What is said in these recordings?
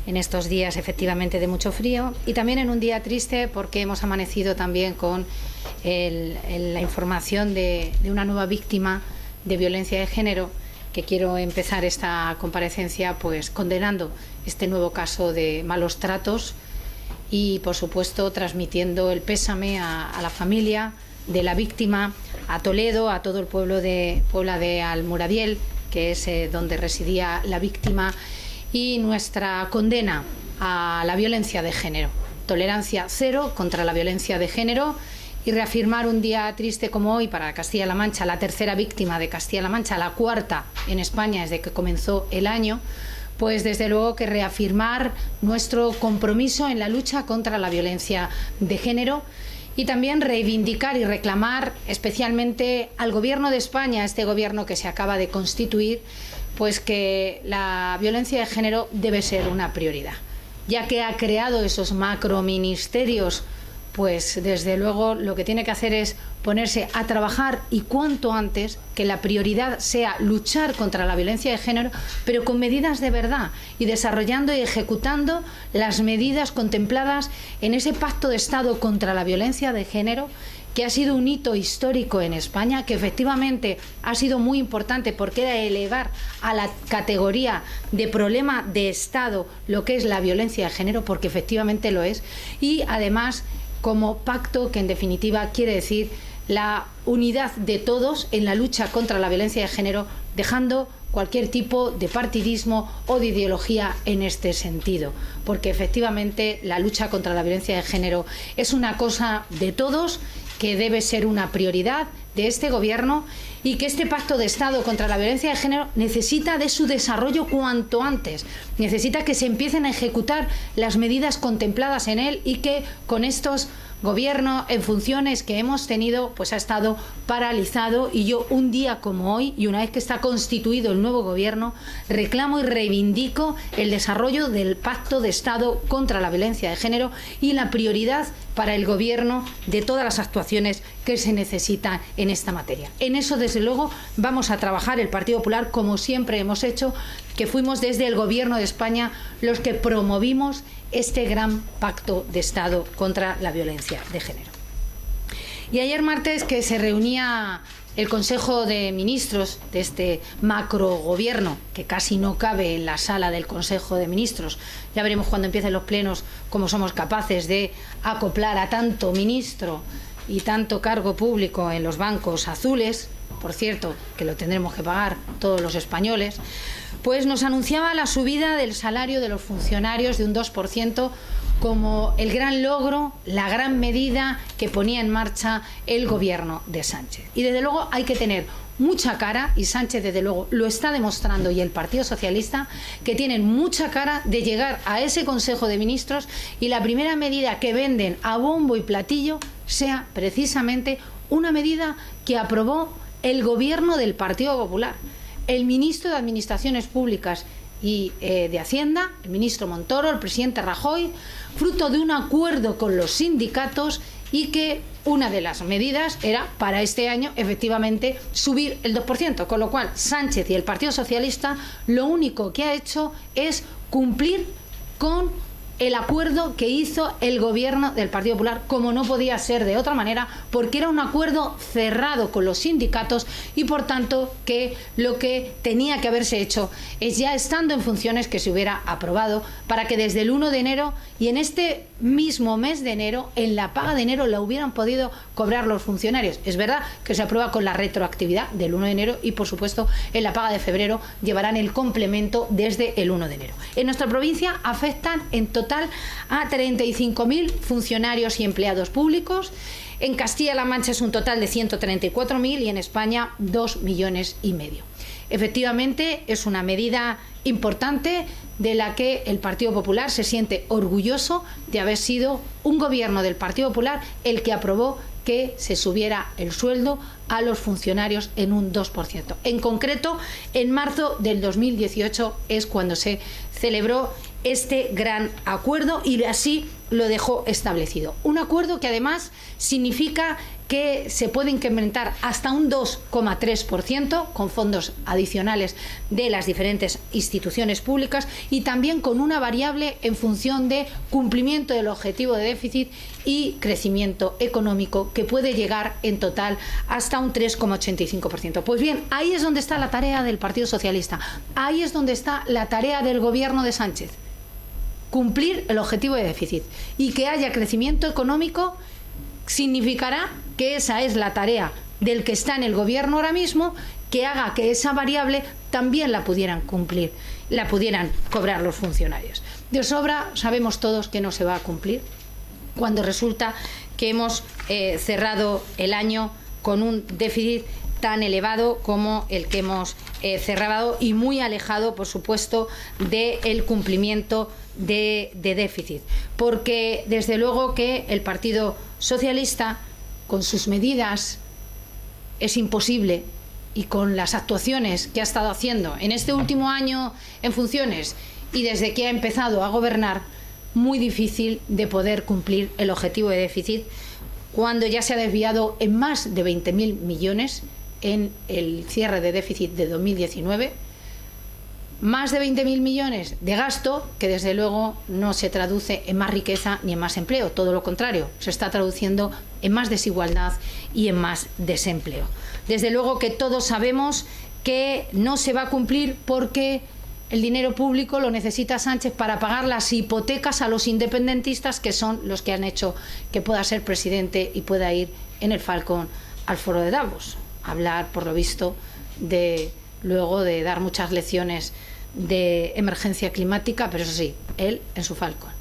en estos días efectivamente de mucho frío, y también en un día triste porque hemos amanecido también con la información de una nueva víctima de violencia de género, que quiero empezar esta comparecencia pues condenando este nuevo caso de malos tratos y, por supuesto, transmitiendo el pésame a la familia de la víctima, a Toledo, a todo el pueblo de Puebla de Almuradiel, que es donde residía la víctima, y nuestra condena a la violencia de género. Tolerancia cero contra la violencia de género, y reafirmar un día triste como hoy para Castilla-La Mancha, la tercera víctima de Castilla-La Mancha, la cuarta en España desde que comenzó el año, pues desde luego que reafirmar nuestro compromiso en la lucha contra la violencia de género, y también reivindicar y reclamar especialmente al Gobierno de España, este Gobierno que se acaba de constituir, pues que la violencia de género debe ser una prioridad, ya que ha creado esos macroministerios. Pues desde luego lo que tiene que hacer es ponerse a trabajar, y cuanto antes, que la prioridad sea luchar contra la violencia de género, pero con medidas de verdad, y desarrollando y ejecutando las medidas contempladas en ese Pacto de Estado contra la violencia de género, que ha sido un hito histórico en España, que efectivamente ha sido muy importante porque era elevar a la categoría de problema de Estado lo que es la violencia de género, porque efectivamente lo es, y además como pacto que en definitiva quiere decir la unidad de todos en la lucha contra la violencia de género, dejando cualquier tipo de partidismo o de ideología en este sentido, porque efectivamente la lucha contra la violencia de género es una cosa de todos, que debe ser una prioridad de este Gobierno, y que este Pacto de Estado contra la violencia de género necesita de su desarrollo cuanto antes, necesita que se empiecen a ejecutar las medidas contempladas en él, y que con estos Gobierno en funciones que hemos tenido pues ha estado paralizado. Y yo, un día como hoy, y una vez que está constituido el nuevo Gobierno, reclamo y reivindico el desarrollo del Pacto de Estado contra la violencia de género y la prioridad para el Gobierno de todas las actuaciones que se necesitan en esta materia. En eso, desde luego, vamos a trabajar el Partido Popular, como siempre hemos hecho, que fuimos desde el Gobierno de España los que promovimos este gran Pacto de Estado contra la violencia de género. Y ayer martes, que se reunía el Consejo de Ministros de este macrogobierno, que casi no cabe en la sala del Consejo de Ministros, ya veremos cuando empiecen los plenos cómo somos capaces de acoplar a tanto ministro y tanto cargo público en los bancos azules, por cierto, que lo tendremos que pagar todos los españoles, pues nos anunciaba la subida del salario de los funcionarios de un 2% como el gran logro, la gran medida que ponía en marcha el Gobierno de Sánchez. Y desde luego hay que tener mucha cara, y Sánchez desde luego lo está demostrando, y el Partido Socialista, que tienen mucha cara de llegar a ese Consejo de Ministros y la primera medida que venden a bombo y platillo sea precisamente una medida que aprobó el Gobierno del Partido Popular. El ministro de Administraciones Públicas y de Hacienda, el ministro Montoro, el presidente Rajoy, fruto de un acuerdo con los sindicatos, y que una de las medidas era para este año efectivamente subir el 2%, con lo cual Sánchez y el Partido Socialista lo único que ha hecho es cumplir con el acuerdo que hizo el Gobierno del Partido Popular, como no podía ser de otra manera, porque era un acuerdo cerrado con los sindicatos, y por tanto que lo que tenía que haberse hecho es, ya estando en funciones, que se hubiera aprobado para que desde el 1 de enero y en este mismo mes de enero, en la paga de enero, la hubieran podido cobrar los funcionarios. Es verdad que se aprueba con la retroactividad del 1 de enero y, por supuesto, en la paga de febrero llevarán el complemento desde el 1 de enero. En nuestra provincia afectan en total a 35.000 funcionarios y empleados públicos. En Castilla-La Mancha es un total de 134.000 y en España 2,5 millones. Efectivamente, es una medida importante de la que el Partido Popular se siente orgulloso de haber sido un Gobierno del Partido Popular el que aprobó que se subiera el sueldo a los funcionarios en un 2%. En concreto, en marzo del 2018 es cuando se celebró este gran acuerdo y así lo dejó establecido. Un acuerdo que además significa que se puede incrementar hasta un 2,3% con fondos adicionales de las diferentes instituciones públicas y también con una variable en función de cumplimiento del objetivo de déficit y crecimiento económico que puede llegar en total hasta un 3,85%. Pues bien, ahí es donde está la tarea del Partido Socialista, ahí es donde está la tarea del gobierno de Sánchez. Cumplir el objetivo de déficit y que haya crecimiento económico significará que esa es la tarea del que está en el gobierno ahora mismo, que haga que esa variable también la pudieran cumplir, la pudieran cobrar los funcionarios. De sobra sabemos todos que no se va a cumplir cuando resulta que hemos cerrado el año con un déficit tan elevado como el que hemos cerrado y muy alejado, por supuesto, del cumplimiento de déficit. Porque, desde luego, que el Partido Socialista, con sus medidas, es imposible, y con las actuaciones que ha estado haciendo en este último año en funciones y desde que ha empezado a gobernar, muy difícil de poder cumplir el objetivo de déficit cuando ya se ha desviado en más de 20.000 millones en el cierre de déficit de 2019, más de 20.000 millones de gasto que desde luego no se traduce en más riqueza ni en más empleo, todo lo contrario, se está traduciendo en más desigualdad y en más desempleo. Desde luego que todos sabemos que no se va a cumplir porque el dinero público lo necesita Sánchez para pagar las hipotecas a los independentistas, que son los que han hecho que pueda ser presidente y pueda ir en el Falcon al foro de Davos. Hablar, por lo visto, luego de dar muchas lecciones de emergencia climática, pero eso sí, él en su Falcon.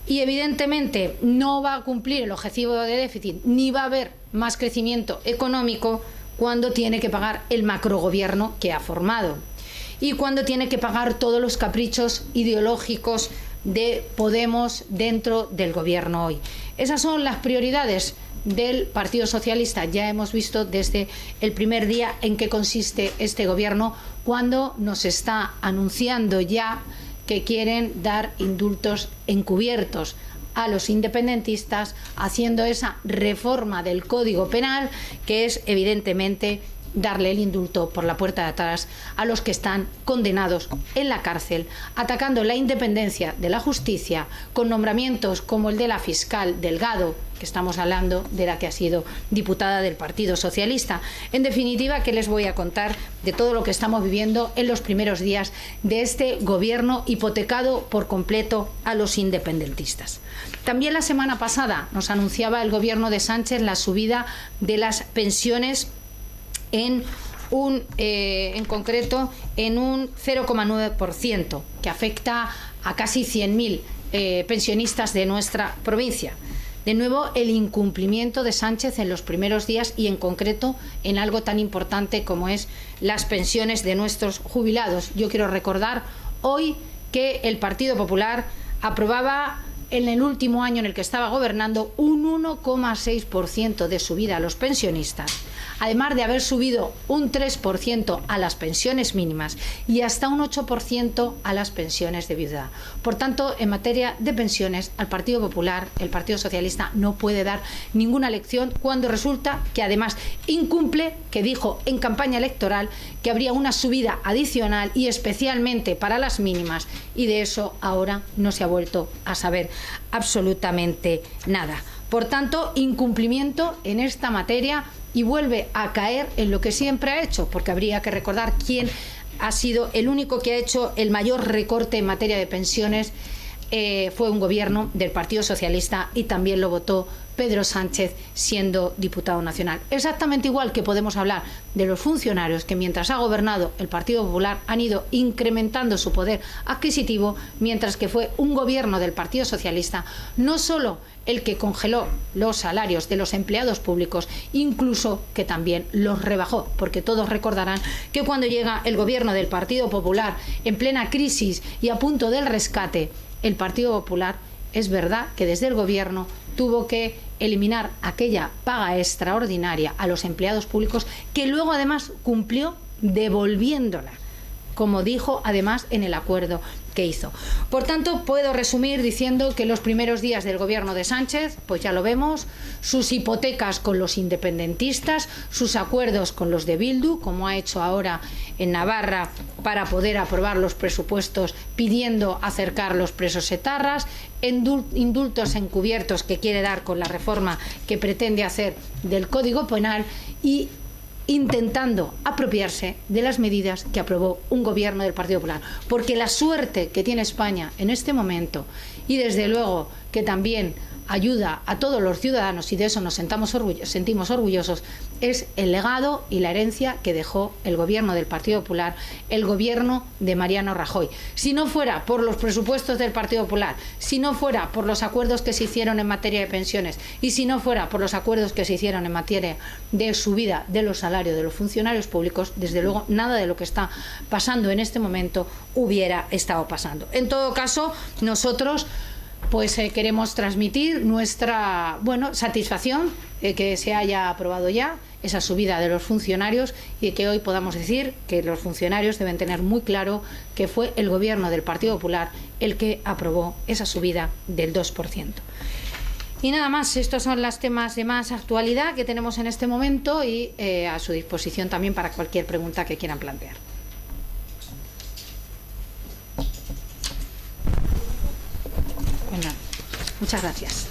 Y evidentemente no va a cumplir el objetivo de déficit, ni va a haber más crecimiento económico cuando tiene que pagar el macrogobierno que ha formado y cuando tiene que pagar todos los caprichos ideológicos de Podemos dentro del gobierno hoy. Esas son las prioridades del Partido Socialista. Ya hemos visto desde el primer día en qué consiste este gobierno, cuando nos está anunciando ya que quieren dar indultos encubiertos a los independentistas, haciendo esa reforma del Código Penal que es evidentemente darle el indulto por la puerta de atrás a los que están condenados en la cárcel, atacando la independencia de la justicia con nombramientos como el de la fiscal Delgado, que estamos hablando de la que ha sido diputada del Partido Socialista. En definitiva, ¿qué les voy a contar de todo lo que estamos viviendo en los primeros días de este gobierno hipotecado por completo a los independentistas? También la semana pasada nos anunciaba el gobierno de Sánchez la subida de las pensiones en concreto en un 0,9%, que afecta a casi 100.000 pensionistas de nuestra provincia. De nuevo, el incumplimiento de Sánchez en los primeros días y en concreto en algo tan importante como es las pensiones de nuestros jubilados. Yo quiero recordar hoy que el Partido Popular aprobaba en el último año en el que estaba gobernando un 1,6% de subida a los pensionistas, además de haber subido un 3% a las pensiones mínimas y hasta un 8% a las pensiones de viudedad. Por tanto, en materia de pensiones, al Partido Popular, el Partido Socialista no puede dar ninguna lección cuando resulta que además incumple, que dijo en campaña electoral que habría una subida adicional y especialmente para las mínimas, y de eso ahora no se ha vuelto a saber absolutamente nada. Por tanto, incumplimiento en esta materia y vuelve a caer en lo que siempre ha hecho, porque habría que recordar quién ha sido el único que ha hecho el mayor recorte en materia de pensiones. Fue un gobierno del Partido Socialista y también lo votó Pedro Sánchez siendo diputado nacional. Exactamente igual que podemos hablar de los funcionarios que mientras ha gobernado el Partido Popular han ido incrementando su poder adquisitivo, mientras que fue un gobierno del Partido Socialista no solo el que congeló los salarios de los empleados públicos, incluso que también los rebajó, porque todos recordarán que cuando llega el gobierno del Partido Popular en plena crisis y a punto del rescate, el Partido Popular, es verdad que desde el gobierno tuvo que eliminar aquella paga extraordinaria a los empleados públicos, que luego además cumplió devolviéndola, como dijo además en el acuerdo que hizo. Por tanto, puedo resumir diciendo que los primeros días del gobierno de Sánchez, pues ya lo vemos, sus hipotecas con los independentistas, sus acuerdos con los de Bildu, como ha hecho ahora en Navarra para poder aprobar los presupuestos pidiendo acercar los presos etarras, indultos encubiertos que quiere dar con la reforma que pretende hacer del Código Penal y intentando apropiarse de las medidas que aprobó un gobierno del Partido Popular. Porque la suerte que tiene España en este momento, y desde luego que también ayuda a todos los ciudadanos, y de eso nos sentimos orgullosos, es el legado y la herencia que dejó el gobierno del Partido Popular, el gobierno de Mariano Rajoy. Si no fuera por los presupuestos del Partido Popular, si no fuera por los acuerdos que se hicieron en materia de pensiones y si no fuera por los acuerdos que se hicieron en materia de subida de los salarios de los funcionarios públicos, desde luego nada de lo que está pasando en este momento hubiera estado pasando. En todo caso, nosotros pues queremos transmitir nuestra satisfacción de que se haya aprobado ya esa subida de los funcionarios y que hoy podamos decir que los funcionarios deben tener muy claro que fue el gobierno del Partido Popular el que aprobó esa subida del 2%. Y nada más, estos son los temas de más actualidad que tenemos en este momento y a su disposición también para cualquier pregunta que quieran plantear. Bueno, muchas gracias.